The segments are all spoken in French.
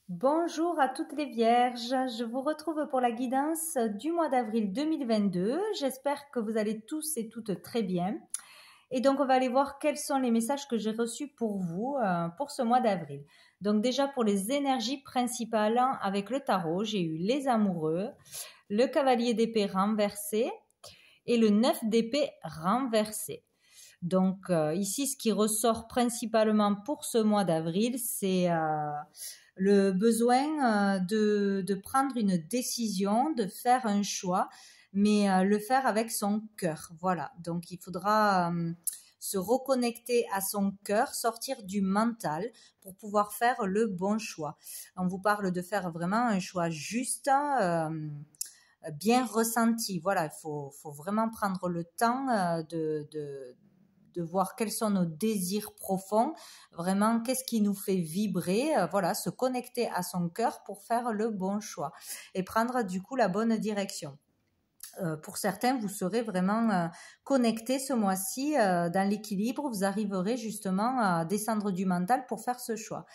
Bonjour à toutes les vierges, je vous retrouve pour la guidance du mois d'avril 2022. J'espère que vous allez tous et toutes très bien. Et donc on va aller voir quels sont les messages que j'ai reçus pour vous pour ce mois d'avril. Donc déjà pour les énergies principales avec le tarot, j'ai eu les amoureux, le cavalier d'épée renversé et le 9 d'épée renversé. Donc ici, ce qui ressort principalement pour ce mois d'avril, c'est le besoin de prendre une décision, de faire un choix, mais le faire avec son cœur. Voilà, donc il faudra se reconnecter à son cœur, sortir du mental pour pouvoir faire le bon choix. On vous parle de faire vraiment un choix juste, bien ressenti. Voilà, il faut vraiment prendre le temps de voir quels sont nos désirs profonds, vraiment qu'est-ce qui nous fait vibrer, voilà, se connecter à son cœur pour faire le bon choix et prendre du coup la bonne direction. Pour certains, vous serez vraiment connectés ce mois-ci dans l'équilibre, vous arriverez justement à descendre du mental pour faire ce choix.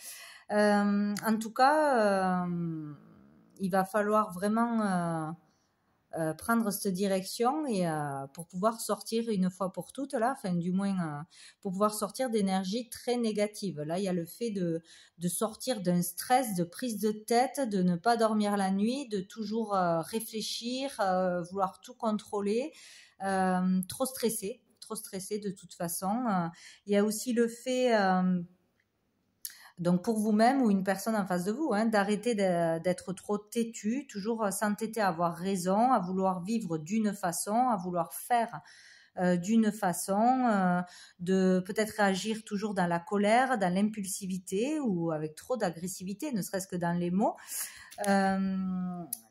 En tout cas, il va falloir vraiment prendre cette direction et pour pouvoir sortir une fois pour toutes là, enfin du moins pour pouvoir sortir d'énergie très négative. Là, il y a le fait de sortir d'un stress, de prise de tête, de ne pas dormir la nuit, de toujours réfléchir, vouloir tout contrôler, trop stressé de toute façon. Il y a aussi le fait donc pour vous-même ou une personne en face de vous, d'arrêter d'être trop têtu, toujours s'entêter à avoir raison, à vouloir vivre d'une façon, à vouloir faire d'une façon, de peut-être réagir toujours dans la colère, dans l'impulsivité ou avec trop d'agressivité, ne serait-ce que dans les mots.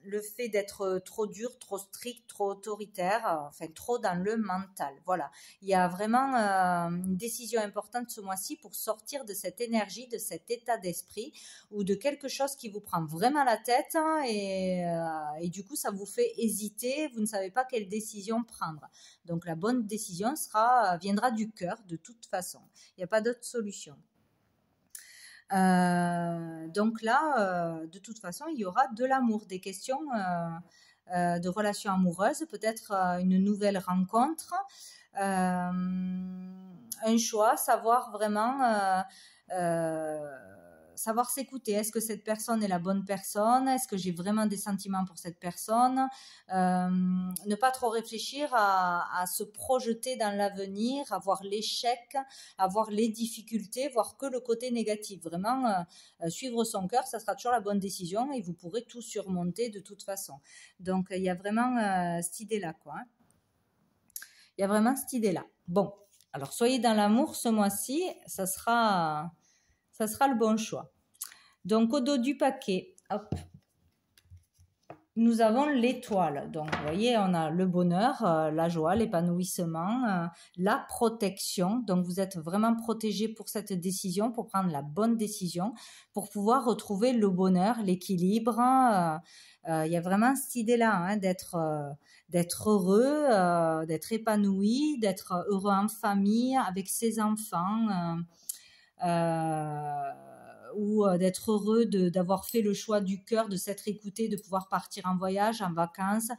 Le fait d'être trop dur, trop strict, trop autoritaire, enfin trop dans le mental. Voilà, il y a vraiment une décision importante ce mois-ci pour sortir de cette énergie, de cet état d'esprit ou de quelque chose qui vous prend vraiment la tête et du coup ça vous fait hésiter, vous ne savez pas quelle décision prendre. Donc la bonne décision viendra du cœur de toute façon. Il n'y a pas d'autre solution. Donc là, de toute façon, il y aura de l'amour, des questions de relations amoureuses, peut-être une nouvelle rencontre, un choix, savoir vraiment savoir s'écouter. Est-ce que cette personne est la bonne personne? Est-ce que j'ai vraiment des sentiments pour cette personne? Ne pas trop réfléchir à se projeter dans l'avenir, à voir l'échec, à voir les difficultés, voir que le côté négatif. Vraiment, suivre son cœur, ça sera toujours la bonne décision et vous pourrez tout surmonter de toute façon. Donc, il y a vraiment cette idée-là, quoi. Il y a vraiment cette idée-là. Bon, alors soyez dans l'amour ce mois-ci, ça sera le bon choix. Donc, au dos du paquet, hop, nous avons l'étoile. Donc, vous voyez, on a le bonheur, la joie, l'épanouissement, la protection. Donc, vous êtes vraiment protégé pour cette décision, pour prendre la bonne décision, pour pouvoir retrouver le bonheur, l'équilibre. Il y a vraiment cette idée-là, d'être heureux, d'être épanoui, d'être heureux en famille, avec ses enfants. Ou d'être heureux d'avoir fait le choix du cœur, de s'être écouté, de pouvoir partir en voyage, en vacances,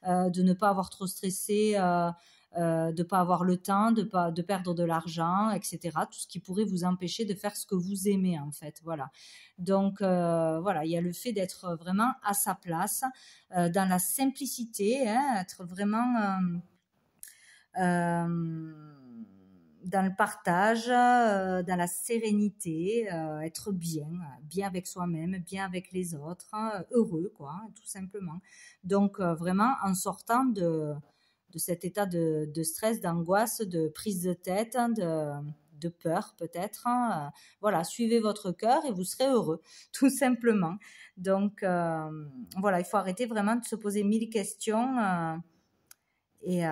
de ne pas avoir trop stressé, de pas avoir le temps, de perdre de l'argent, etc. Tout ce qui pourrait vous empêcher de faire ce que vous aimez en fait. Voilà. Donc voilà, il y a le fait d'être vraiment à sa place, dans la simplicité, être vraiment dans le partage, dans la sérénité, être bien avec soi-même, bien avec les autres, heureux quoi, tout simplement. Donc vraiment en sortant de cet état de stress, d'angoisse, de prise de tête, de peur peut-être. Voilà, suivez votre cœur et vous serez heureux, tout simplement. Donc voilà, il faut arrêter vraiment de se poser 1000 questions et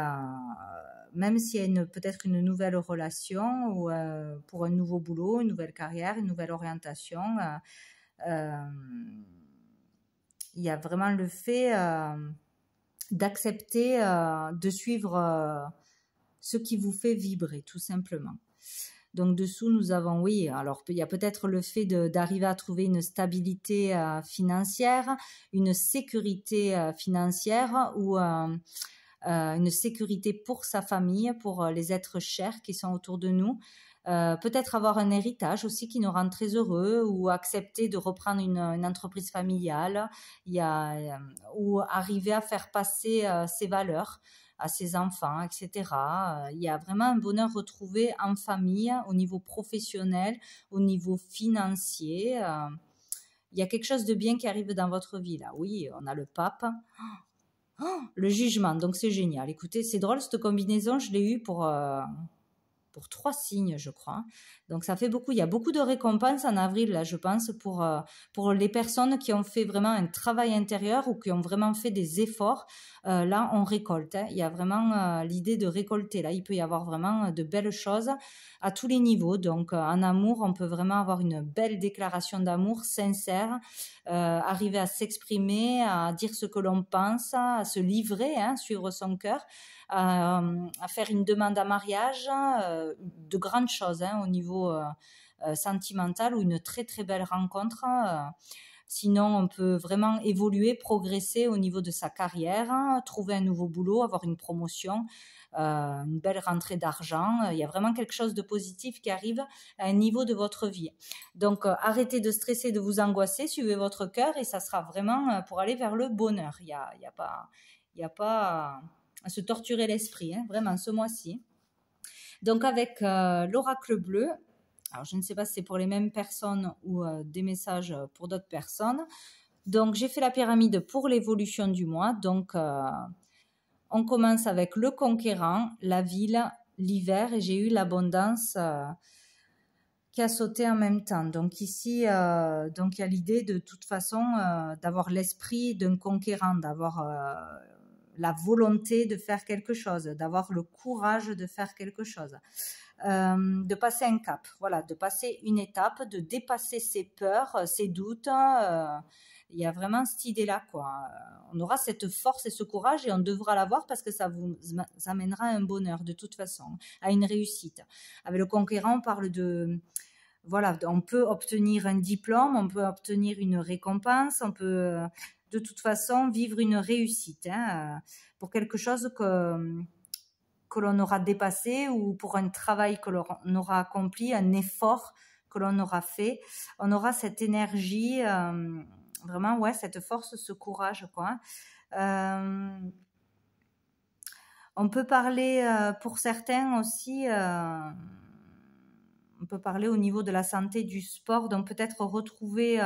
même s'il y a peut-être une nouvelle relation ou pour un nouveau boulot, une nouvelle carrière, une nouvelle orientation, il y a vraiment le fait d'accepter de suivre ce qui vous fait vibrer, tout simplement. Donc dessous, nous avons, oui, alors il y a peut-être le fait d'arriver à trouver une stabilité financière, une sécurité financière ou une sécurité pour sa famille, pour les êtres chers qui sont autour de nous. Peut-être avoir un héritage aussi qui nous rend très heureux ou accepter de reprendre une entreprise familiale, ou arriver à faire passer ses valeurs à ses enfants, etc. Il y a vraiment un bonheur retrouvé en famille, au niveau professionnel, au niveau financier. Il y a quelque chose de bien qui arrive dans votre vie là. Oui, on a le pape. Oh, le jugement, donc c'est génial. Écoutez, c'est drôle, cette combinaison, je l'ai eue pour 3 signes, je crois. Donc ça fait beaucoup. Il y a beaucoup de récompenses en avril, là, je pense, pour les personnes qui ont fait vraiment un travail intérieur ou qui ont vraiment fait des efforts. Là, on récolte. Il y a vraiment l'idée de récolter. Là, il peut y avoir vraiment de belles choses à tous les niveaux. Donc, en amour, on peut vraiment avoir une belle déclaration d'amour sincère, arriver à s'exprimer, à dire ce que l'on pense, à se livrer, suivre son cœur. À faire une demande en mariage, de grandes choses au niveau sentimental ou une très très belle rencontre. Sinon, on peut vraiment évoluer, progresser au niveau de sa carrière, trouver un nouveau boulot, avoir une promotion, une belle rentrée d'argent. Il y a vraiment quelque chose de positif qui arrive à un niveau de votre vie. Donc, arrêtez de stresser, de vous angoisser, suivez votre cœur et ça sera vraiment pour aller vers le bonheur. Il y a pas à se torturer l'esprit, vraiment, ce mois-ci. Donc, avec l'oracle bleu, alors je ne sais pas si c'est pour les mêmes personnes ou des messages pour d'autres personnes. Donc, j'ai fait la pyramide pour l'évolution du mois. Donc, on commence avec le conquérant, la ville, l'hiver, et j'ai eu l'abondance qui a sauté en même temps. Donc ici, donc il y a l'idée de toute façon d'avoir l'esprit d'un conquérant, d'avoir la volonté de faire quelque chose, d'avoir le courage de faire quelque chose, de passer un cap, voilà, de passer une étape, de dépasser ses peurs, ses doutes. Il y a vraiment cette idée-là, quoi. On aura cette force et ce courage et on devra l'avoir parce que ça vous amènera à un bonheur de toute façon, à une réussite. Avec le conquérant, on parle de... Voilà, on peut obtenir un diplôme, on peut obtenir une récompense, on peut de toute façon vivre une réussite pour quelque chose que l'on aura dépassé ou pour un travail que l'on aura accompli, un effort que l'on aura fait. On aura cette énergie, vraiment, ouais, cette force, ce courage, quoi. On peut parler pour certains aussi... on peut parler au niveau de la santé, du sport, donc peut-être retrouver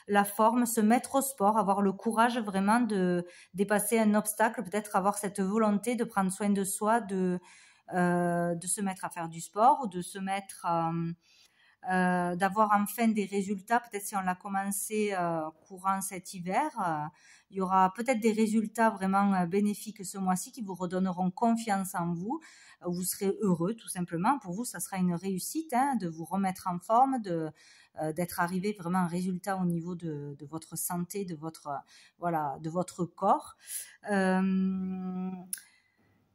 la forme, se mettre au sport, avoir le courage vraiment de dépasser un obstacle, peut-être avoir cette volonté de prendre soin de soi, de se mettre à faire du sport ou de se mettre... d'avoir enfin des résultats, peut-être si on l'a commencé courant cet hiver, il y aura peut-être des résultats vraiment bénéfiques ce mois-ci qui vous redonneront confiance en vous, vous serez heureux tout simplement, pour vous ça sera une réussite de vous remettre en forme, d'être arrivé vraiment à un résultat au niveau de votre santé, de votre corps.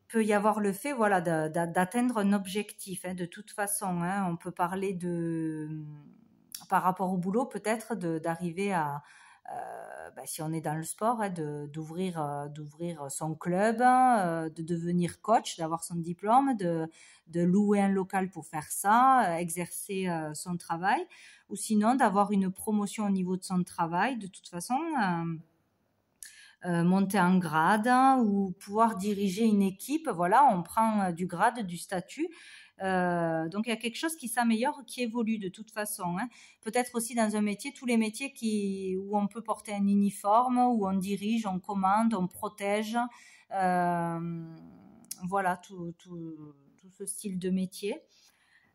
Peut y avoir le fait d'atteindre un objectif de toute façon, on peut parler par rapport au boulot peut-être d'arriver à si on est dans le sport d'ouvrir son club, de devenir coach, d'avoir son diplôme, de louer un local pour faire ça, exercer son travail, ou sinon d'avoir une promotion au niveau de son travail de toute façon, monter en grade ou pouvoir diriger une équipe. Voilà, on prend du grade, du statut. Donc il y a quelque chose qui s'améliore, qui évolue de toute façon. Peut-être aussi dans un métier, tous les métiers où on peut porter un uniforme, où on dirige, on commande, on protège. Voilà, tout ce style de métier.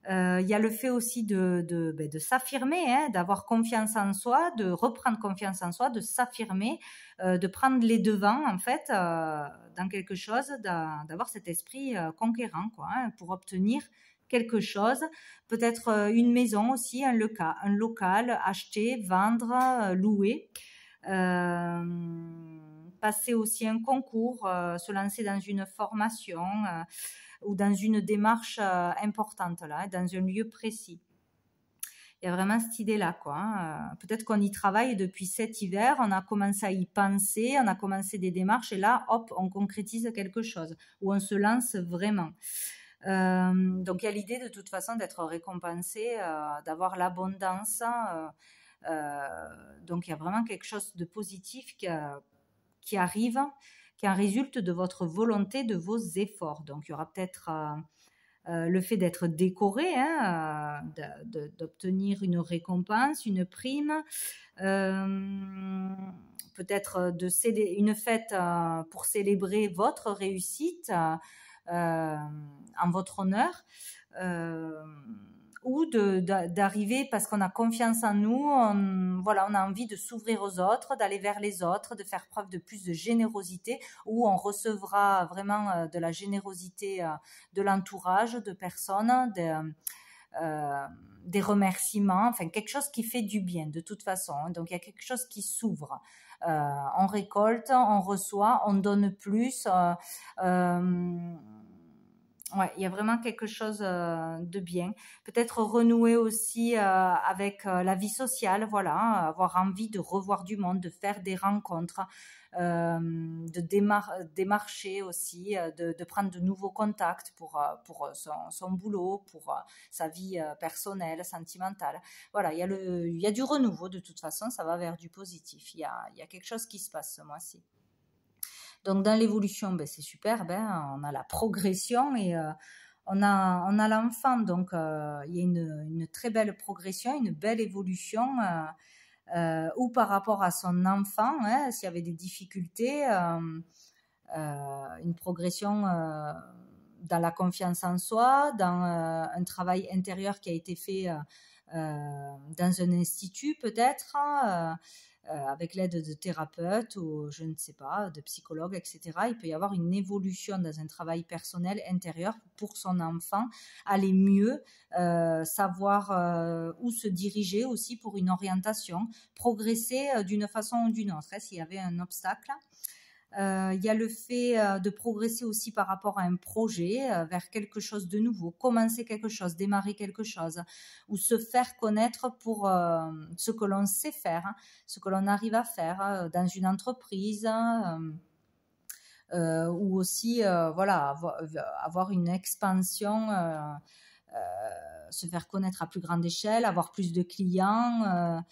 Il y a le fait aussi de s'affirmer, d'avoir confiance en soi, de reprendre confiance en soi, de s'affirmer, de prendre les devants en fait dans quelque chose, d'avoir cet esprit conquérant quoi, pour obtenir quelque chose, peut-être une maison aussi, un local, acheter, vendre, louer, passer aussi un concours, se lancer dans une formation. ou dans une démarche importante, là, dans un lieu précis. Il y a vraiment cette idée-là, quoi. Hein. Peut-être qu'on y travaille depuis cet hiver, on a commencé à y penser, on a commencé des démarches, et là, hop, on concrétise quelque chose, ou on se lance vraiment. Donc il y a l'idée de toute façon d'être récompensé, d'avoir l'abondance. Donc il y a vraiment quelque chose de positif qui arrive, qui en résulte de votre volonté, de vos efforts. Donc il y aura peut-être le fait d'être décoré, hein, d'obtenir une récompense, une prime, peut-être une fête pour célébrer votre réussite en votre honneur, ou d'arriver parce qu'on a confiance en nous, on a envie de s'ouvrir aux autres, d'aller vers les autres, de faire preuve de plus de générosité, où on recevra vraiment de la générosité de l'entourage, de personnes, des remerciements, enfin quelque chose qui fait du bien de toute façon. Donc il y a quelque chose qui s'ouvre. On récolte, on reçoit, on donne plus. Ouais, il y a vraiment quelque chose de bien. Peut-être renouer aussi avec la vie sociale, voilà, avoir envie de revoir du monde, de faire des rencontres, de démarcher aussi, de prendre de nouveaux contacts pour son boulot, pour sa vie personnelle, sentimentale. Voilà, il y a du renouveau de toute façon, ça va vers du positif. Il y a quelque chose qui se passe ce mois-ci. Donc dans l'évolution, c'est super, on a la progression et on a l'enfant, donc il y a une très belle progression, une belle évolution, ou par rapport à son enfant, hein, s'il y avait des difficultés, une progression dans la confiance en soi, dans un travail intérieur qui a été fait dans un institut peut-être, avec l'aide de thérapeutes ou je ne sais pas, de psychologues, etc. Il peut y avoir une évolution dans un travail personnel intérieur pour son enfant, aller mieux, savoir où se diriger aussi pour une orientation, progresser d'une façon ou d'une autre, s'il y avait un obstacle. Il y a le fait de progresser aussi par rapport à un projet, vers quelque chose de nouveau, commencer quelque chose, démarrer quelque chose, ou se faire connaître pour ce que l'on sait faire, hein, ce que l'on arrive à faire dans une entreprise, ou aussi avoir une expansion, se faire connaître à plus grande échelle, avoir plus de clients.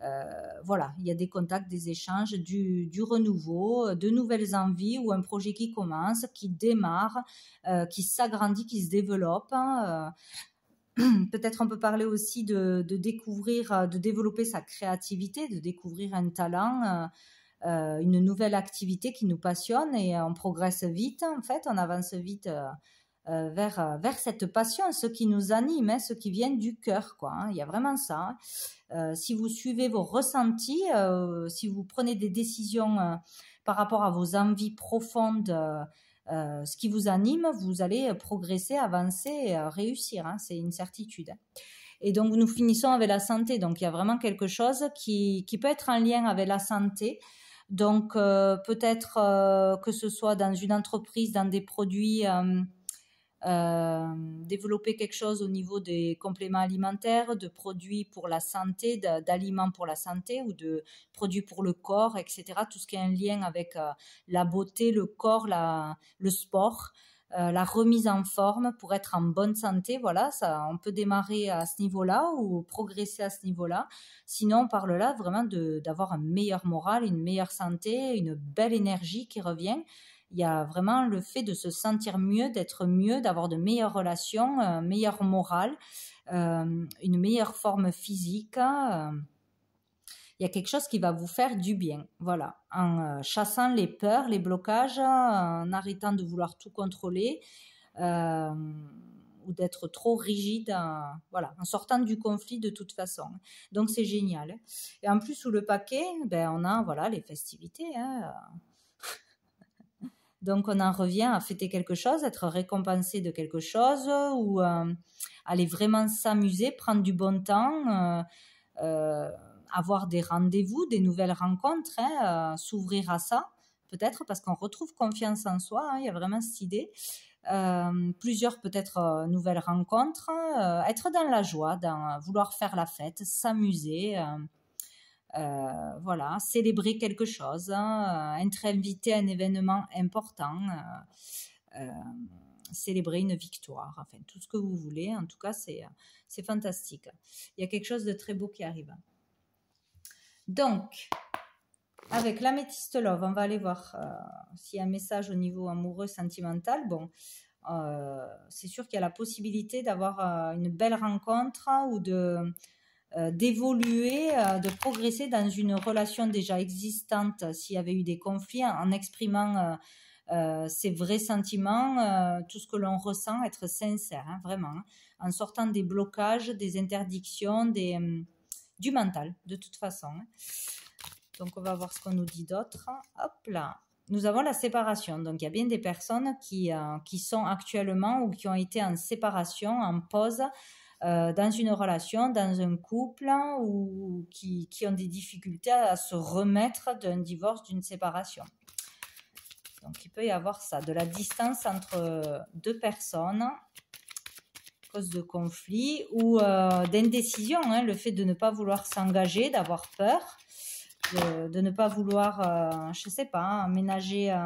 Il y a des contacts, des échanges, du renouveau, de nouvelles envies ou un projet qui commence, qui démarre, qui s'agrandit, qui se développe. Peut-être on peut parler aussi de découvrir, de développer sa créativité, de découvrir un talent, une nouvelle activité qui nous passionne et on progresse vite, en fait, on avance vite vers cette passion, ce qui nous anime, hein, ce qui vient du cœur, quoi. Hein. Il y a vraiment ça. Si vous suivez vos ressentis, si vous prenez des décisions par rapport à vos envies profondes, ce qui vous anime, vous allez progresser, avancer, réussir. Hein, c'est une certitude. Et donc, nous finissons avec la santé. Donc, il y a vraiment quelque chose qui peut être en lien avec la santé. Donc, peut-être que ce soit dans une entreprise, dans des produits... développer quelque chose au niveau des compléments alimentaires, de produits pour la santé, d'aliments pour la santé ou de produits pour le corps, etc. Tout ce qui est un lien avec la beauté, le corps, le sport, la remise en forme pour être en bonne santé. Voilà, ça, on peut démarrer à ce niveau-là ou progresser à ce niveau-là. Sinon, on parle là vraiment d'avoir un meilleur moral, une meilleure santé, une belle énergie qui revient. Il y a vraiment le fait de se sentir mieux, d'être mieux, d'avoir de meilleures relations, un meilleur moral, une meilleure forme physique. Il y a quelque chose qui va vous faire du bien, voilà, en chassant les peurs, les blocages, en arrêtant de vouloir tout contrôler ou d'être trop rigide, en sortant du conflit de toute façon. Donc c'est génial. Et en plus, sous le paquet, on a les festivités, hein. Donc, on en revient à fêter quelque chose, être récompensé de quelque chose ou aller vraiment s'amuser, prendre du bon temps, avoir des rendez-vous, des nouvelles rencontres, hein, s'ouvrir à ça, peut-être parce qu'on retrouve confiance en soi, hein, il y a vraiment cette idée. plusieurs peut-être nouvelles rencontres, être dans la joie, dans vouloir faire la fête, s'amuser, voilà, célébrer quelque chose, être invité à un événement important, célébrer une victoire, enfin tout ce que vous voulez. En tout cas, c'est fantastique. Il y a quelque chose de très beau qui arrive. Donc, avec l'améthyste love, on va aller voir s'il y a un message au niveau amoureux, sentimental. Bon, c'est sûr qu'il y a la possibilité d'avoir une belle rencontre ou d'évoluer, de progresser dans une relation déjà existante s'il y avait eu des conflits, en exprimant ses vrais sentiments, tout ce que l'on ressent, être sincère, hein, vraiment, hein, en sortant des blocages, des interdictions, du mental, de toute façon. Hein. Donc, on va voir ce qu'on nous dit d'autre. Hop là. Nous avons la séparation. Donc, il y a bien des personnes qui sont actuellement ou qui ont été en séparation, en pause, dans une relation, dans un couple, ou qui ont des difficultés à se remettre d'un divorce, d'une séparation. Donc, il peut y avoir ça, de la distance entre deux personnes, à cause de conflits ou d'indécision, hein, le fait de ne pas vouloir s'engager, d'avoir peur, de ne pas vouloir, je ne sais pas, emménager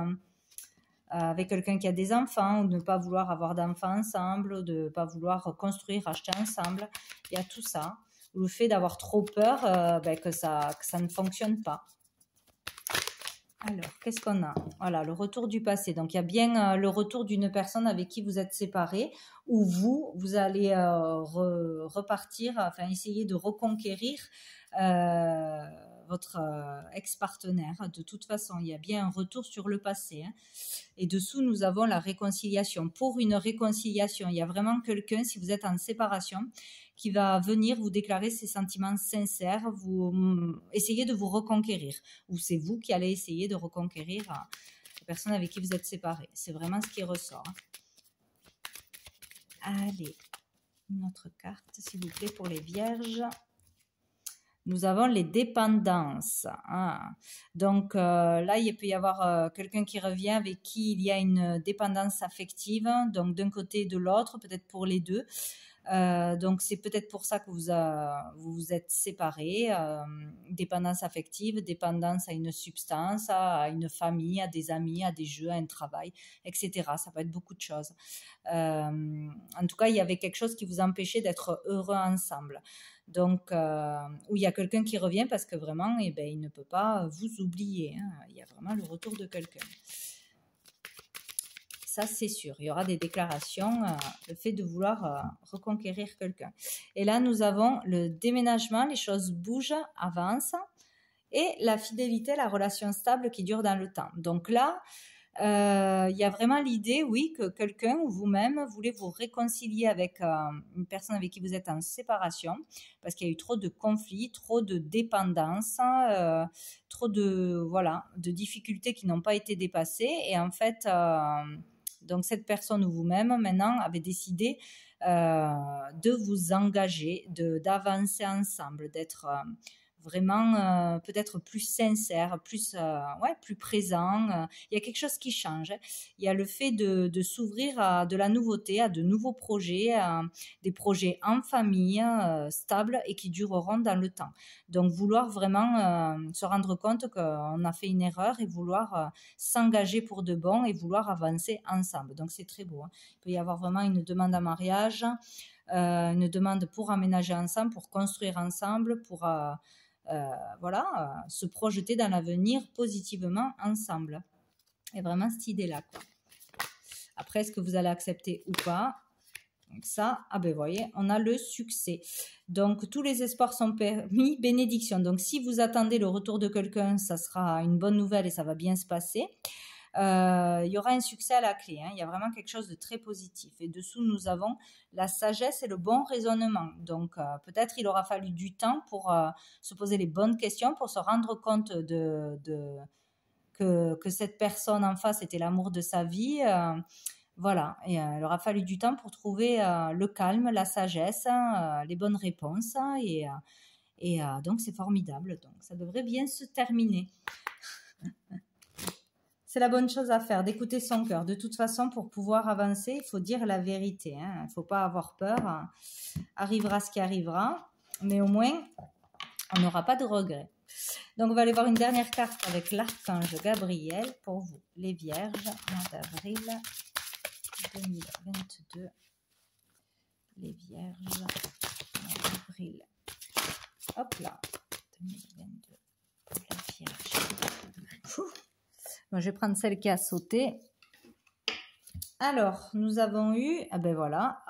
avec quelqu'un qui a des enfants, ou de ne pas vouloir avoir d'enfants ensemble, ou de ne pas vouloir construire, acheter ensemble. Il y a tout ça. Ou le fait d'avoir trop peur que ça ne fonctionne pas. Alors, qu'est-ce qu'on a? Voilà, le retour du passé. Donc, il y a bien le retour d'une personne avec qui vous êtes séparés, où vous allez repartir, enfin, essayer de reconquérir votre ex-partenaire. De toute façon, il y a bien un retour sur le passé. Hein. Et dessous, nous avons la réconciliation. Pour une réconciliation, il y a vraiment quelqu'un, si vous êtes en séparation, qui va venir vous déclarer ses sentiments sincères, vous essayer de vous reconquérir. Ou c'est vous qui allez essayer de reconquérir la personne avec qui vous êtes séparés. C'est vraiment ce qui ressort. Allez, une autre carte, s'il vous plaît, pour les vierges. Nous avons les dépendances. Ah. Donc là, il peut y avoir quelqu'un qui revient avec qui il y a une dépendance affective, donc d'un côté et de l'autre, peut-être pour les deux. Donc c'est peut-être pour ça que vous vous êtes séparés. Dépendance affective, dépendance à une substance, à une famille, à des amis, à des jeux, à un travail, etc. Ça peut être beaucoup de choses. En tout cas, il y avait quelque chose qui vous empêchait d'être heureux ensemble. Donc, où il y a quelqu'un qui revient parce que vraiment, il ne peut pas vous oublier. Hein. Il y a vraiment le retour de quelqu'un. Ça, c'est sûr. Il y aura des déclarations, le fait de vouloir reconquérir quelqu'un. Et là, nous avons le déménagement, les choses bougent, avancent. Et la fidélité, la relation stable qui dure dans le temps. Donc là, il y a vraiment l'idée, oui, que quelqu'un ou vous-même voulez vous réconcilier avec une personne avec qui vous êtes en séparation parce qu'il y a eu trop de conflits, trop de dépendance, trop de difficultés qui n'ont pas été dépassées. Et en fait, donc cette personne ou vous-même maintenant avez décidé de vous engager, d'avancer ensemble, d'être vraiment peut-être plus sincère, plus présent. Il y a quelque chose qui change. Il y a le fait de s'ouvrir à de la nouveauté, à de nouveaux projets, des projets en famille, stables et qui dureront dans le temps. Donc vouloir vraiment se rendre compte qu'on a fait une erreur et vouloir s'engager pour de bon et vouloir avancer ensemble. Donc c'est très beau. Hein. Il peut y avoir vraiment une demande en mariage, une demande pour aménager ensemble, pour construire ensemble, pour se projeter dans l'avenir positivement ensemble. Et vraiment cette idée-là, quoi. Après, est-ce que vous allez accepter ou pas? Donc ça, vous voyez, on a le succès. Donc, tous les espoirs sont permis, bénédiction. Donc, si vous attendez le retour de quelqu'un, ça sera une bonne nouvelle et ça va bien se passer. Il y aura un succès à la clé. Hein. Il y a vraiment quelque chose de très positif. Et dessous, nous avons la sagesse et le bon raisonnement. Donc, peut-être il aura fallu du temps pour se poser les bonnes questions, pour se rendre compte que cette personne en face était l'amour de sa vie. Voilà, et il aura fallu du temps pour trouver le calme, la sagesse, les bonnes réponses. Et donc, c'est formidable. Donc, ça devrait bien se terminer. c'est la bonne chose à faire, d'écouter son cœur. De toute façon, pour pouvoir avancer, il faut dire la vérité. Hein. Il ne faut pas avoir peur. Arrivera ce qui arrivera, mais au moins, on n'aura pas de regrets. Donc, on va aller voir une dernière carte avec l'archange Gabriel pour vous, les Vierges, mois d'avril 2022. Les Vierges, mois d'avril. Hop là, 2022. Les Vierges. Bon, je vais prendre celle qui a sauté. Alors, nous avons eu, ben voilà,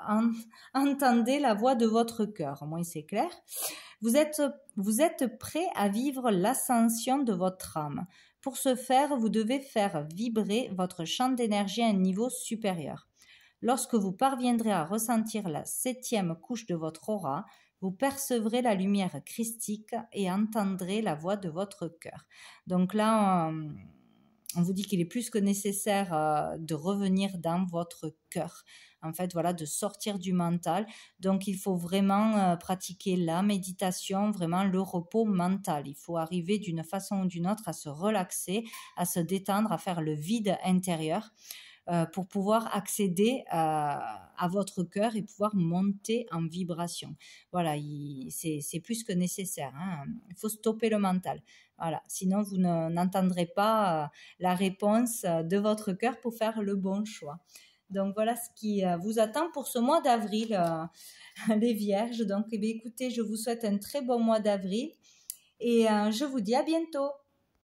entendez la voix de votre cœur. Au moins, c'est clair. Vous êtes prêt à vivre l'ascension de votre âme. Pour ce faire, vous devez faire vibrer votre champ d'énergie à un niveau supérieur. Lorsque vous parviendrez à ressentir la 7e couche de votre aura, vous percevrez la lumière christique et entendrez la voix de votre cœur. Donc là, on vous dit qu'il est plus que nécessaire de revenir dans votre cœur. En fait, voilà, de sortir du mental. Donc, il faut vraiment pratiquer la méditation, vraiment le repos mental. Il faut arriver d'une façon ou d'une autre à se relaxer, à se détendre, à faire le vide intérieur pour pouvoir accéder à votre cœur et pouvoir monter en vibration. Voilà, c'est plus que nécessaire. Hein. Il faut stopper le mental. Voilà, sinon vous n'entendrez pas la réponse de votre cœur pour faire le bon choix. Donc voilà ce qui vous attend pour ce mois d'avril, les Vierges. Donc écoutez, je vous souhaite un très bon mois d'avril et je vous dis à bientôt.